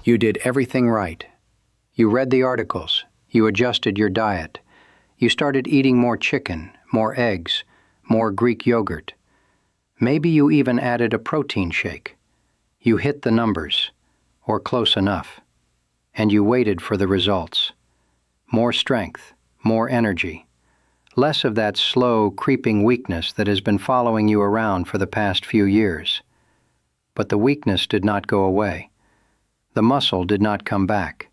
You did everything right. You read the articles. You adjusted your diet. You started eating more chicken, more eggs, more Greek yogurt. Maybe you even added a protein shake. You hit the numbers, or close enough, and you waited for the results. More strength, more energy, less of that slow, creeping weakness that has been following you around for the past few years. But the weakness did not go away. The muscle did not come back.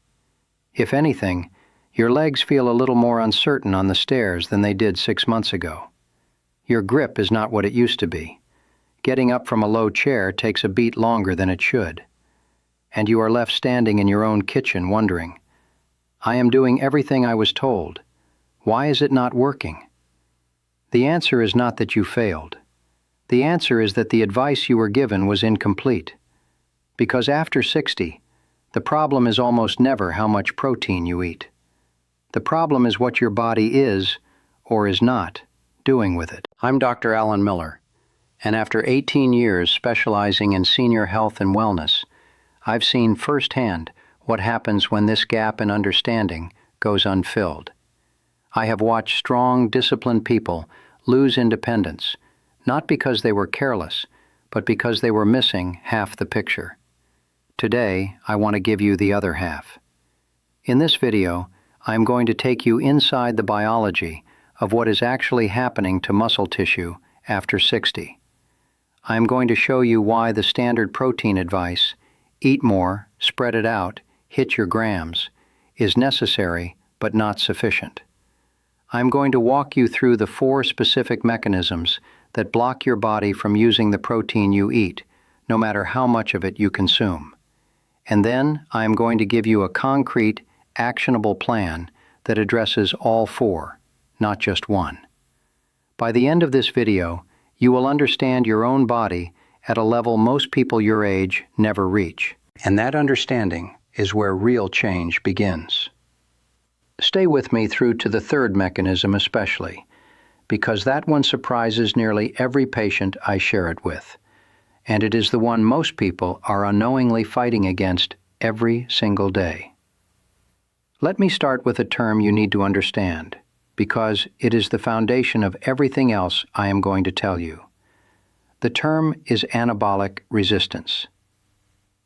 If anything, your legs feel a little more uncertain on the stairs than they did 6 months ago. Your grip is not what it used to be. Getting up from a low chair takes a beat longer than it should. And you are left standing in your own kitchen wondering, I am doing everything I was told. Why is it not working? The answer is not that you failed. The answer is that the advice you were given was incomplete. Because after 60, the problem is almost never how much protein you eat. The problem is what your body is, or is not, doing with it. I'm Dr. Alan Miller, and after 18 years specializing in senior health and wellness, I've seen firsthand what happens when this gap in understanding goes unfilled. I have watched strong, disciplined people lose independence, not because they were careless, but because they were missing half the picture. Today, I want to give you the other half. In this video, I am going to take you inside the biology of what is actually happening to muscle tissue after 60. I am going to show you why the standard protein advice, eat more, spread it out, hit your grams, is necessary but not sufficient. I am going to walk you through the 4 specific mechanisms that block your body from using the protein you eat, no matter how much of it you consume. And then I am going to give you a concrete, actionable plan that addresses all 4, not just one. By the end of this video, you will understand your own body at a level most people your age never reach. And that understanding is where real change begins. Stay with me through to the 3rd mechanism especially, because that one surprises nearly every patient I share it with, and it is the one most people are unknowingly fighting against every single day. Let me start with a term you need to understand, because it is the foundation of everything else I am going to tell you. The term is anabolic resistance.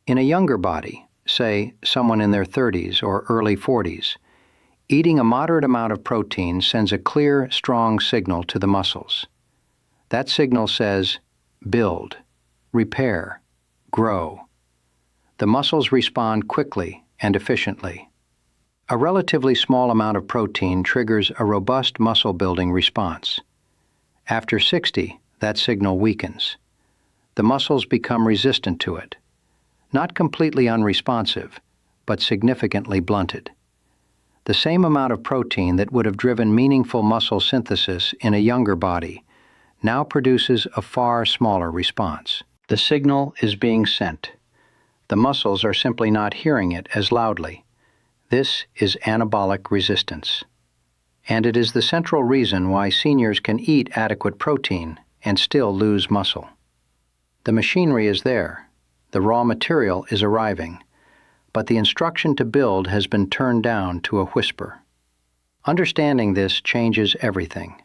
In a younger body, say someone in their 30s or early 40s, eating a moderate amount of protein sends a clear, strong signal to the muscles. That signal says, build, repair, grow. The muscles respond quickly and efficiently. A relatively small amount of protein triggers a robust muscle-building response. After 60, that signal weakens. The muscles become resistant to it. Not completely unresponsive, but significantly blunted. The same amount of protein that would have driven meaningful muscle synthesis in a younger body now produces a far smaller response. The signal is being sent. The muscles are simply not hearing it as loudly. This is anabolic resistance. And it is the central reason why seniors can eat adequate protein and still lose muscle. The machinery is there. The raw material is arriving. But the instruction to build has been turned down to a whisper. Understanding this changes everything,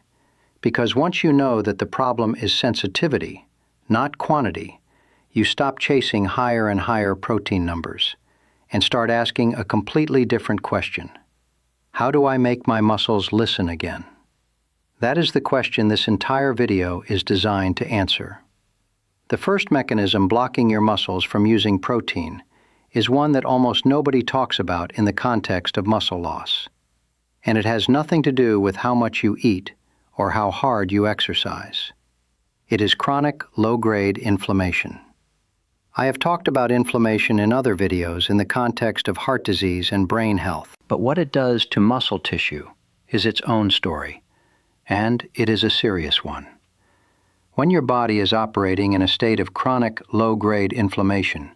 because once you know that the problem is sensitivity, not quantity, you stop chasing higher and higher protein numbers and start asking a completely different question. How do I make my muscles listen again? That is the question this entire video is designed to answer. The first mechanism blocking your muscles from using protein is one that almost nobody talks about in the context of muscle loss. And it has nothing to do with how much you eat or how hard you exercise. It is chronic, low-grade inflammation. I have talked about inflammation in other videos in the context of heart disease and brain health, but what it does to muscle tissue is its own story, and it is a serious one. When your body is operating in a state of chronic, low-grade inflammation,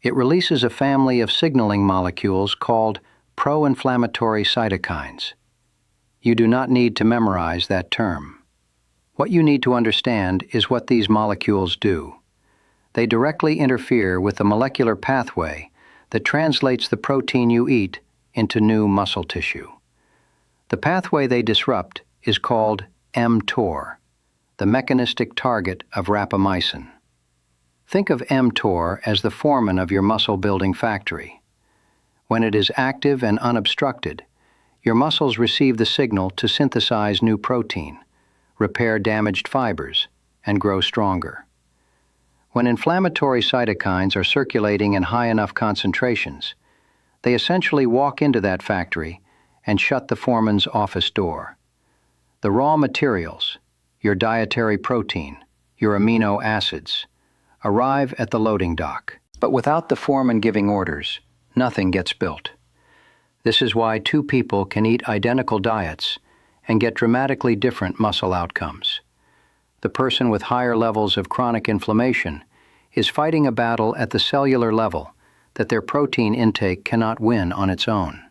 it releases a family of signaling molecules called pro-inflammatory cytokines. You do not need to memorize that term. What you need to understand is what these molecules do. They directly interfere with the molecular pathway that translates the protein you eat into new muscle tissue. The pathway they disrupt is called mTOR, the mechanistic target of rapamycin. Think of mTOR as the foreman of your muscle-building factory. When it is active and unobstructed, your muscles receive the signal to synthesize new protein, repair damaged fibers, and grow stronger. When inflammatory cytokines are circulating in high enough concentrations, they essentially walk into that factory and shut the foreman's office door. The raw materials, your dietary protein, your amino acids, arrive at the loading dock. But without the foreman giving orders, nothing gets built. This is why two people can eat identical diets and get dramatically different muscle outcomes. The person with higher levels of chronic inflammation is fighting a battle at the cellular level that their protein intake cannot win on its own.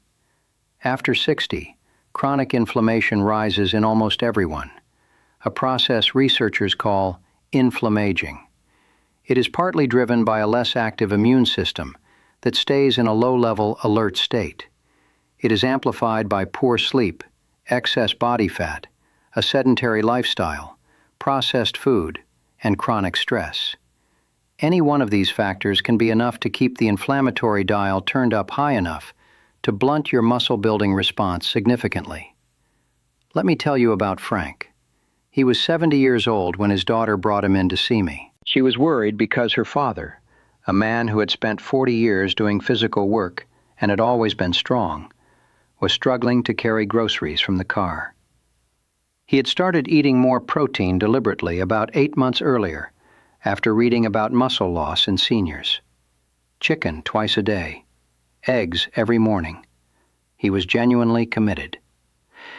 After 60, chronic inflammation rises in almost everyone, a process researchers call inflammaging. It is partly driven by a less active immune system that stays in a low-level alert state. It is amplified by poor sleep, excess body fat, a sedentary lifestyle, processed food, and chronic stress. Any one of these factors can be enough to keep the inflammatory dial turned up high enough to blunt your muscle-building response significantly. Let me tell you about Frank. He was 70 years old when his daughter brought him in to see me. She was worried because her father, a man who had spent 40 years doing physical work and had always been strong, was struggling to carry groceries from the car. He had started eating more protein deliberately about 8 months earlier, after reading about muscle loss in seniors. Chicken twice a day, eggs every morning. He was genuinely committed.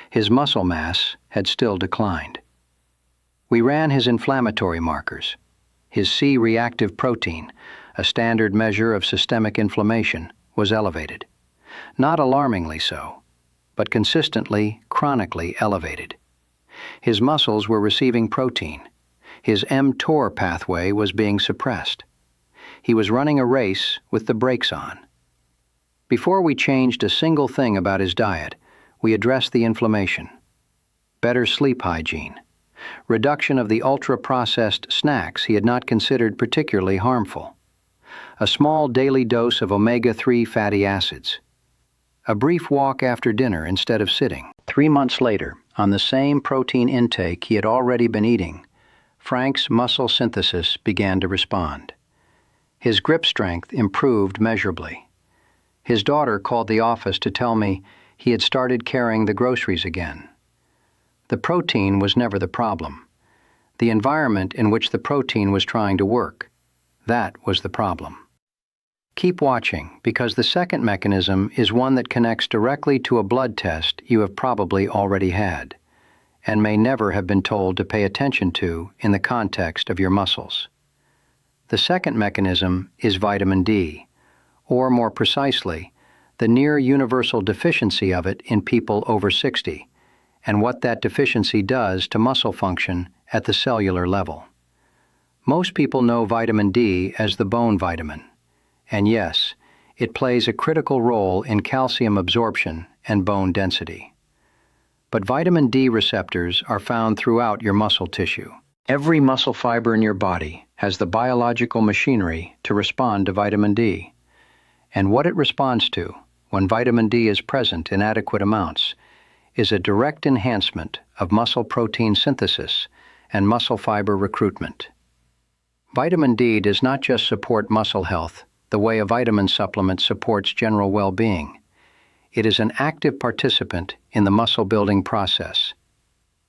His muscle mass had still declined. We ran his inflammatory markers. His C-reactive protein, a standard measure of systemic inflammation, was elevated. Not alarmingly so, but consistently, chronically elevated. His muscles were receiving protein. His mTOR pathway was being suppressed. He was running a race with the brakes on. Before we changed a single thing about his diet, we addressed the inflammation. Better sleep hygiene. Reduction of the ultra-processed snacks he had not considered particularly harmful. A small daily dose of omega-3 fatty acids. A brief walk after dinner instead of sitting. 3 months later, on the same protein intake he had already been eating, Frank's muscle synthesis began to respond. His grip strength improved measurably. His daughter called the office to tell me he had started carrying the groceries again. The protein was never the problem. The environment in which the protein was trying to work, that was the problem. Keep watching, because the second mechanism is one that connects directly to a blood test you have probably already had, and may never have been told to pay attention to in the context of your muscles. The second mechanism is vitamin D, or more precisely, the near universal deficiency of it in people over 60, and what that deficiency does to muscle function at the cellular level. Most people know vitamin D as the bone vitamin, and yes, it plays a critical role in calcium absorption and bone density. But vitamin D receptors are found throughout your muscle tissue. Every muscle fiber in your body has the biological machinery to respond to vitamin D, and what it responds to when vitamin D is present in adequate amounts is a direct enhancement of muscle protein synthesis and muscle fiber recruitment. Vitamin D does not just support muscle health the way a vitamin supplement supports general well-being. It is an active participant in the muscle-building process.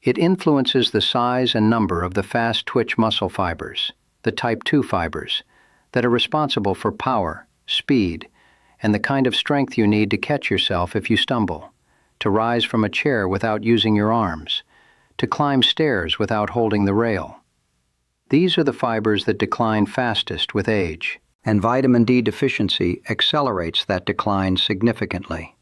It influences the size and number of the fast-twitch muscle fibers, the type 2 fibers, that are responsible for power, speed, and the kind of strength you need to catch yourself if you stumble, to rise from a chair without using your arms, to climb stairs without holding the rail. These are the fibers that decline fastest with age, and vitamin D deficiency accelerates that decline significantly.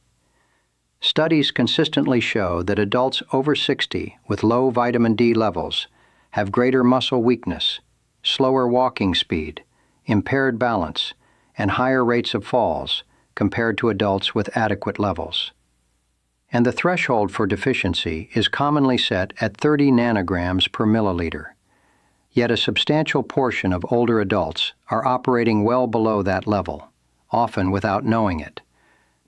Studies consistently show that adults over 60 with low vitamin D levels have greater muscle weakness, slower walking speed, impaired balance, and higher rates of falls compared to adults with adequate levels. And the threshold for deficiency is commonly set at 30 nanograms per milliliter. Yet a substantial portion of older adults are operating well below that level, often without knowing it,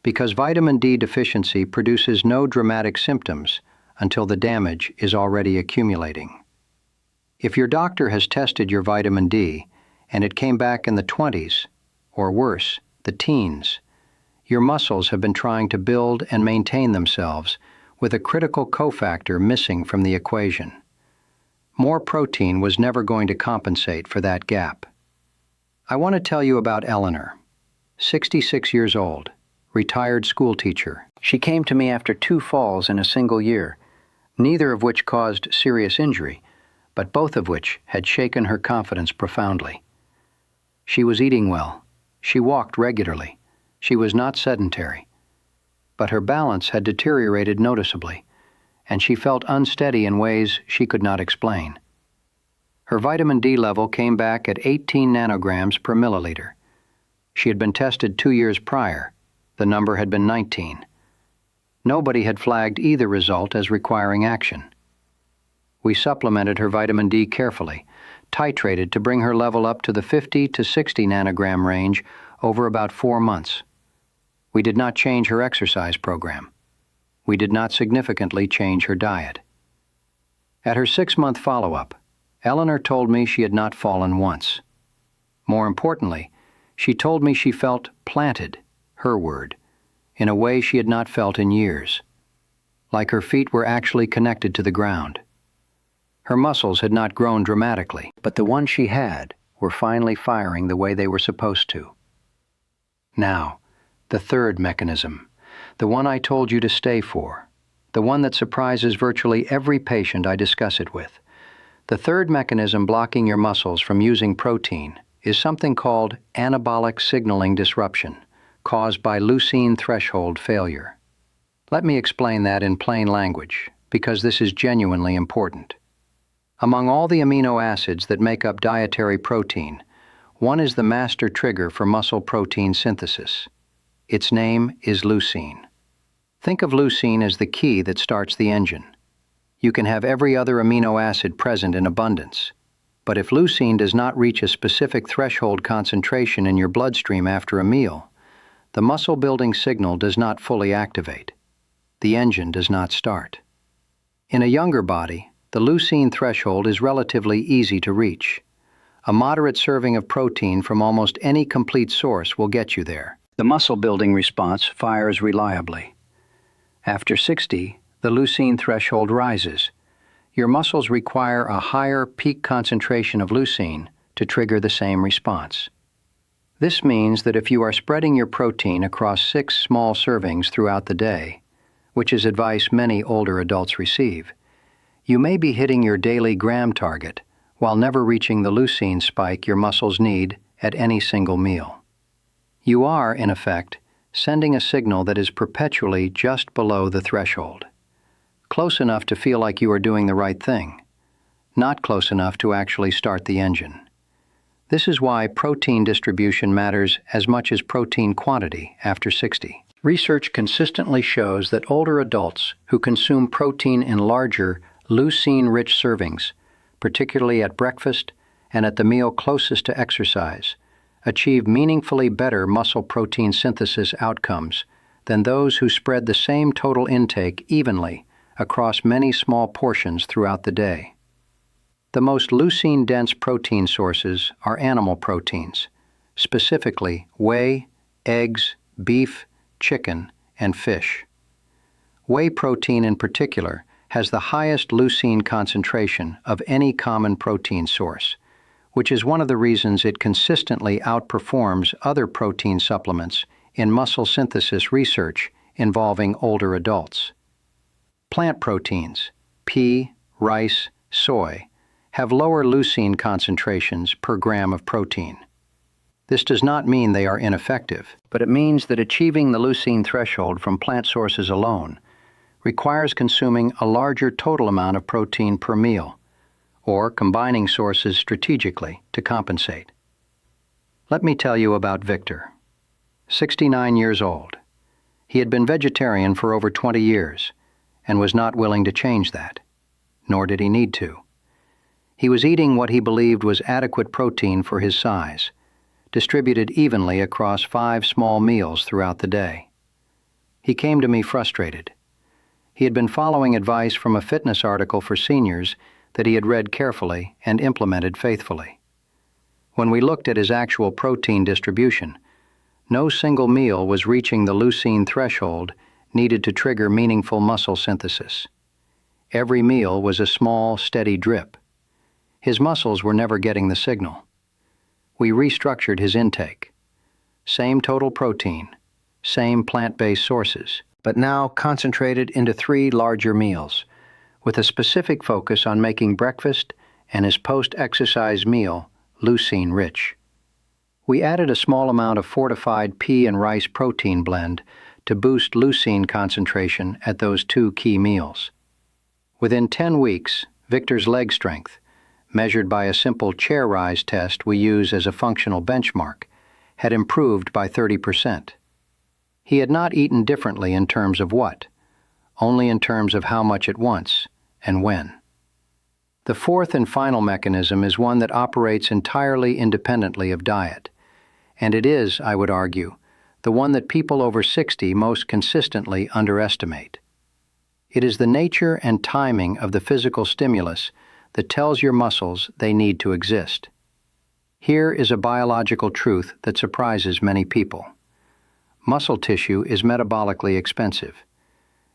because vitamin D deficiency produces no dramatic symptoms until the damage is already accumulating. If your doctor has tested your vitamin D and it came back in the 20s, or worse, the teens, your muscles have been trying to build and maintain themselves with a critical cofactor missing from the equation. More protein was never going to compensate for that gap. I want to tell you about Eleanor, 66 years old, retired school teacher. She came to me after 2 falls in a single year, neither of which caused serious injury, but both of which had shaken her confidence profoundly. She was eating well. She walked regularly. She was not sedentary. But her balance had deteriorated noticeably, and she felt unsteady in ways she could not explain. Her vitamin D level came back at 18 nanograms per milliliter. She had been tested 2 years prior. The number had been 19. Nobody had flagged either result as requiring action. We supplemented her vitamin D carefully, titrated to bring her level up to the 50 to 60 nanogram range over about 4 months. We did not change her exercise program. We did not significantly change her diet. At her 6-month follow-up, Eleanor told me she had not fallen once. More importantly, she told me she felt planted, her word, in a way she had not felt in years, like her feet were actually connected to the ground. Her muscles had not grown dramatically, but the ones she had were finally firing the way they were supposed to. Now, the third mechanism, the one I told you to stay for, the one that surprises virtually every patient I discuss it with. The third mechanism blocking your muscles from using protein is something called anabolic signaling disruption, caused by leucine threshold failure. Let me explain that in plain language, because this is genuinely important. Among all the amino acids that make up dietary protein, one is the master trigger for muscle protein synthesis. Its name is leucine. Think of leucine as the key that starts the engine. You can have every other amino acid present in abundance, but if leucine does not reach a specific threshold concentration in your bloodstream after a meal, the muscle-building signal does not fully activate. The engine does not start. In a younger body, the leucine threshold is relatively easy to reach. A moderate serving of protein from almost any complete source will get you there. The muscle-building response fires reliably. After 60, the leucine threshold rises. Your muscles require a higher peak concentration of leucine to trigger the same response. This means that if you are spreading your protein across 6 small servings throughout the day, which is advice many older adults receive, you may be hitting your daily gram target while never reaching the leucine spike your muscles need at any single meal. You are, in effect, sending a signal that is perpetually just below the threshold, close enough to feel like you are doing the right thing, not close enough to actually start the engine. This is why protein distribution matters as much as protein quantity after 60. Research consistently shows that older adults who consume protein in larger, leucine-rich servings, particularly at breakfast and at the meal closest to exercise, achieve meaningfully better muscle protein synthesis outcomes than those who spread the same total intake evenly across many small portions throughout the day. The most leucine-dense protein sources are animal proteins, specifically whey, eggs, beef, chicken, and fish. Whey protein in particular has the highest leucine concentration of any common protein source, which is one of the reasons it consistently outperforms other protein supplements in muscle synthesis research involving older adults. Plant proteins, pea, rice, soy, have lower leucine concentrations per gram of protein. This does not mean they are ineffective, but it means that achieving the leucine threshold from plant sources alone requires consuming a larger total amount of protein per meal, or combining sources strategically to compensate. Let me tell you about Victor. 69 years old. He had been vegetarian for over 20 years and was not willing to change that, nor did he need to. He was eating what he believed was adequate protein for his size, distributed evenly across 5 small meals throughout the day. He came to me frustrated. He had been following advice from a fitness article for seniors that he had read carefully and implemented faithfully. When we looked at his actual protein distribution, no single meal was reaching the leucine threshold needed to trigger meaningful muscle synthesis. Every meal was a small, steady drip. His muscles were never getting the signal. We restructured his intake. Same total protein, same plant-based sources, but now concentrated into 3 larger meals, with a specific focus on making breakfast and his post-exercise meal leucine-rich. We added a small amount of fortified pea and rice protein blend to boost leucine concentration at those 2 key meals. Within 10 weeks, Victor's leg strength, measured by a simple chair rise test we use as a functional benchmark, had improved by 30%. He had not eaten differently in terms of what, only in terms of how much at once and when. The fourth and final mechanism is one that operates entirely independently of diet, and it is, I would argue, the one that people over 60 most consistently underestimate. It is the nature and timing of the physical stimulus that tells your muscles they need to exist. Here is a biological truth that surprises many people. Muscle tissue is metabolically expensive.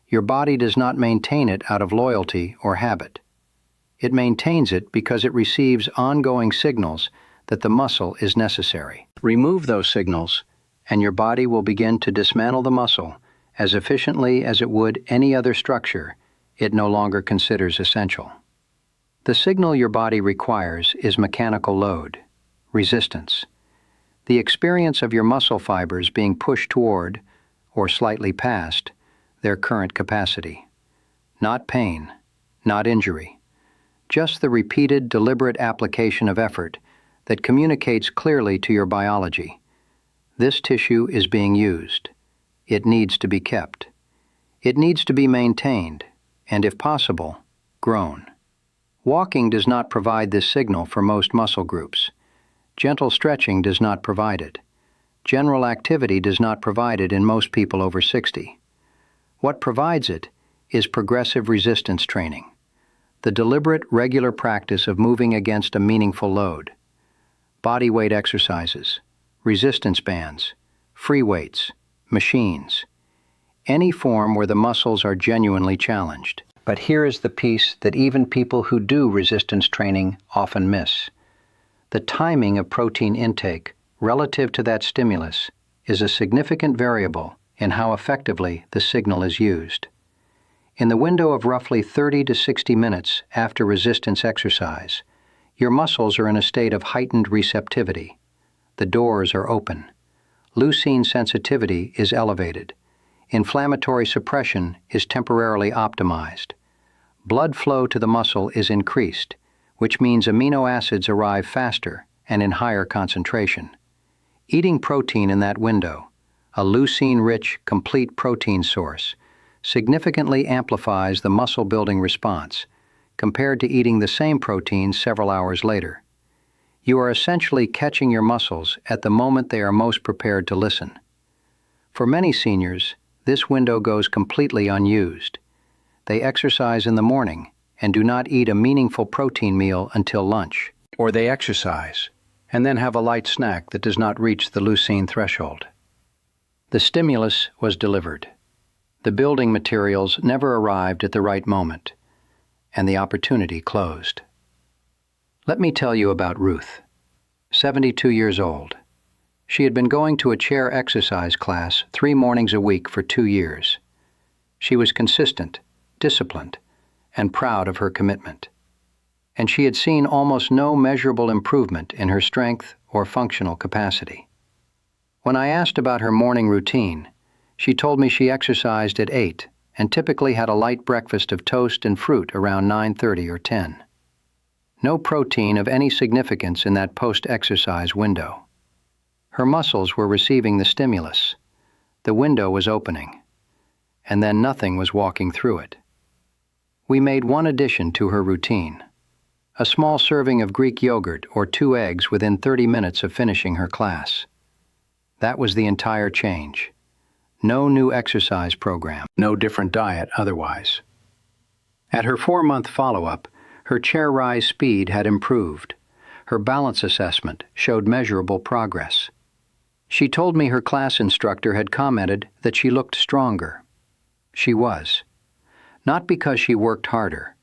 Your body does not maintain it out of loyalty or habit. It maintains it because it receives ongoing signals that the muscle is necessary. Remove those signals, and your body will begin to dismantle the muscle as efficiently as it would any other structure it no longer considers essential. The signal your body requires is mechanical load, resistance, the experience of your muscle fibers being pushed toward, or slightly past, their current capacity. Not pain, not injury, just the repeated, deliberate application of effort that communicates clearly to your biology. This tissue is being used. It needs to be kept. It needs to be maintained, and if possible, grown. Walking does not provide this signal for most muscle groups. Gentle stretching does not provide it. General activity does not provide it in most people over 60. What provides it is progressive resistance training, the deliberate, regular practice of moving against a meaningful load. Body weight exercises, resistance bands, free weights, machines, any form where the muscles are genuinely challenged. But here is the piece that even people who do resistance training often miss. The timing of protein intake relative to that stimulus is a significant variable in how effectively the signal is used. In the window of roughly 30 to 60 minutes after resistance exercise, your muscles are in a state of heightened receptivity. The doors are open. Leucine sensitivity is elevated. Inflammatory suppression is temporarily optimized. Blood flow to the muscle is increased, which means amino acids arrive faster and in higher concentration. Eating protein in that window, a leucine-rich, complete protein source, significantly amplifies the muscle-building response compared to eating the same protein several hours later. You are essentially catching your muscles at the moment they are most prepared to listen. For many seniors, this window goes completely unused. They exercise in the morning and do not eat a meaningful protein meal until lunch. Or they exercise and then have a light snack that does not reach the leucine threshold. The stimulus was delivered. The building materials never arrived at the right moment, and the opportunity closed. Let me tell you about Ruth, 72 years old. She had been going to a chair exercise class 3 mornings a week for 2 years. She was consistent, disciplined, and proud of her commitment. And she had seen almost no measurable improvement in her strength or functional capacity. When I asked about her morning routine, she told me she exercised at 8 and typically had a light breakfast of toast and fruit around 9:30 or 10. No protein of any significance in that post-exercise window. Her muscles were receiving the stimulus. The window was opening, and then nothing was walking through it. We made one addition to her routine: a small serving of Greek yogurt or 2 eggs within 30 minutes of finishing her class. That was the entire change. No new exercise program, no different diet otherwise. At her 4-month follow-up, her chair rise speed had improved. Her balance assessment showed measurable progress. She told me her class instructor had commented that she looked stronger. She was. Not because she worked harder,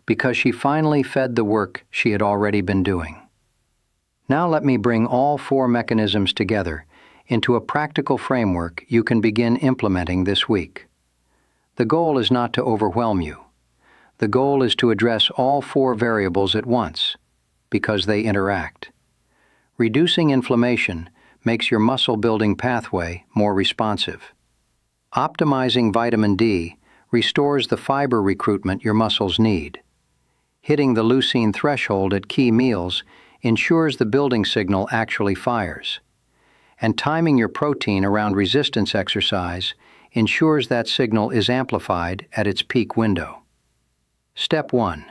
because she finally fed the work she had already been doing. Now let me bring all 4 mechanisms together into a practical framework you can begin implementing this week. The goal is not to overwhelm you. The goal is to address all 4 variables at once, because they interact. Reducing inflammation makes your muscle-building pathway more responsive. Optimizing vitamin D restores the fiber recruitment your muscles need. Hitting the leucine threshold at key meals ensures the building signal actually fires. And timing your protein around resistance exercise ensures that signal is amplified at its peak window. Step 1.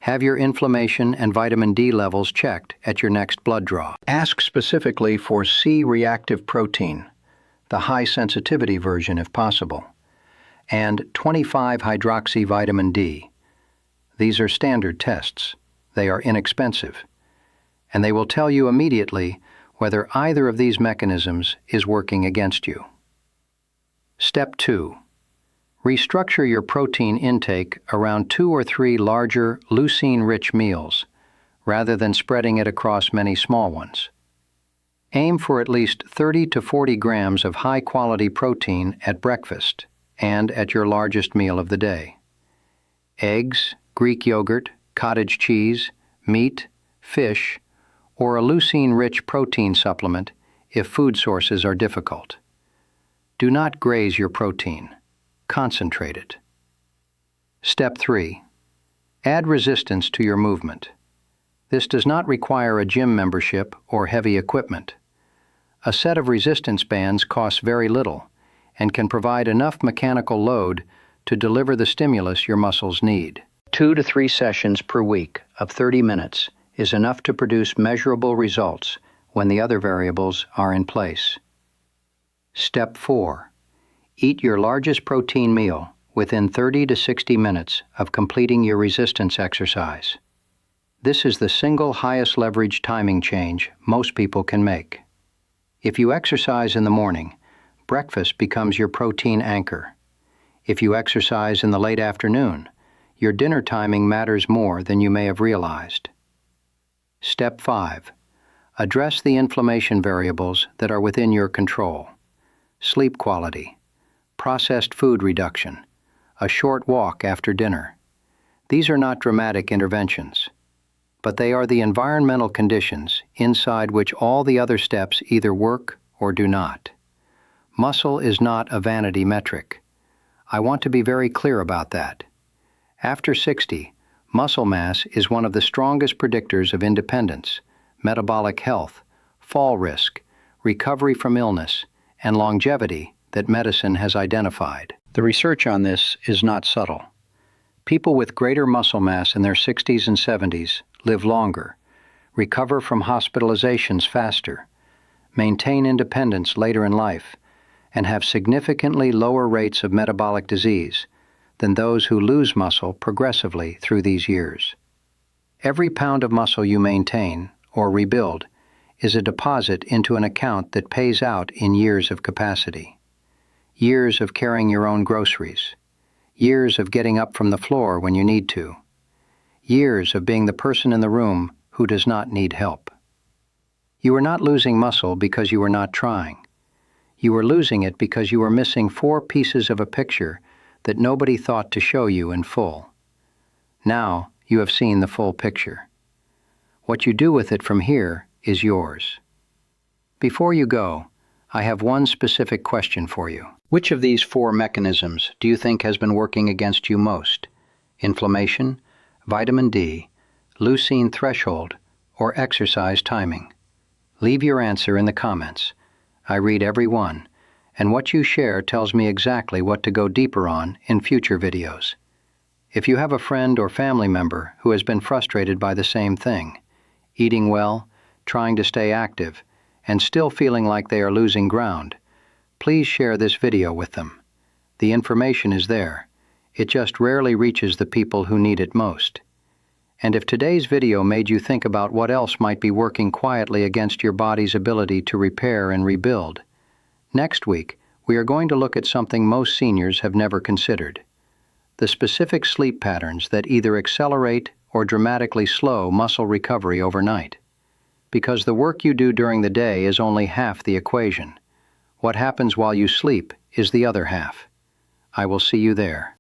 Have your inflammation and vitamin D levels checked at your next blood draw. Ask specifically for C-reactive protein, the high-sensitivity version if possible, and 25-hydroxy vitamin D. These are standard tests. They are inexpensive, and they will tell you immediately whether either of these mechanisms is working against you. Step 2. Restructure your protein intake around 2 or 3 larger, leucine-rich meals, rather than spreading it across many small ones. Aim for at least 30 to 40 grams of high-quality protein at breakfast and at your largest meal of the day. Eggs, Greek yogurt, cottage cheese, meat, fish, or a leucine-rich protein supplement if food sources are difficult. Do not graze your protein. Concentrate it. Step 3. Add resistance to your movement. This does not require a gym membership or heavy equipment. A set of resistance bands costs very little and can provide enough mechanical load to deliver the stimulus your muscles need. 2 to 3 sessions per week of 30 minutes is enough to produce measurable results when the other variables are in place. Step 4. Eat your largest protein meal within 30 to 60 minutes of completing your resistance exercise. This is the single highest leverage timing change most people can make. If you exercise in the morning, breakfast becomes your protein anchor. If you exercise in the late afternoon, your dinner timing matters more than you may have realized. Step 5. Address the inflammation variables that are within your control. Sleep quality, processed food reduction, a short walk after dinner. These are not dramatic interventions, but they are the environmental conditions inside which all the other steps either work or do not. Muscle is not a vanity metric. I want to be very clear about that. After 60, muscle mass is one of the strongest predictors of independence, metabolic health, fall risk, recovery from illness, and longevity that medicine has identified. The research on this is not subtle. People with greater muscle mass in their 60s and 70s live longer, recover from hospitalizations faster, maintain independence later in life, and have significantly lower rates of metabolic disease than those who lose muscle progressively through these years. Every pound of muscle you maintain or rebuild is a deposit into an account that pays out in years of capacity. Years of carrying your own groceries. Years of getting up from the floor when you need to. Years of being the person in the room who does not need help. You are not losing muscle because you are not trying. You are losing it because you are missing 4 pieces of a picture that nobody thought to show you in full. Now you have seen the full picture. What you do with it from here is yours. Before you go, I have one specific question for you. Which of these 4 mechanisms do you think has been working against you most? Inflammation, vitamin D, leucine threshold, or exercise timing? Leave your answer in the comments. I read every one, and what you share tells me exactly what to go deeper on in future videos. If you have a friend or family member who has been frustrated by the same thing, eating well, trying to stay active, and still feeling like they are losing ground, please share this video with them. The information is there. It just rarely reaches the people who need it most. And if today's video made you think about what else might be working quietly against your body's ability to repair and rebuild, next week we are going to look at something most seniors have never considered: the specific sleep patterns that either accelerate or dramatically slow muscle recovery overnight. Because the work you do during the day is only half the equation. What happens while you sleep is the other half. I will see you there.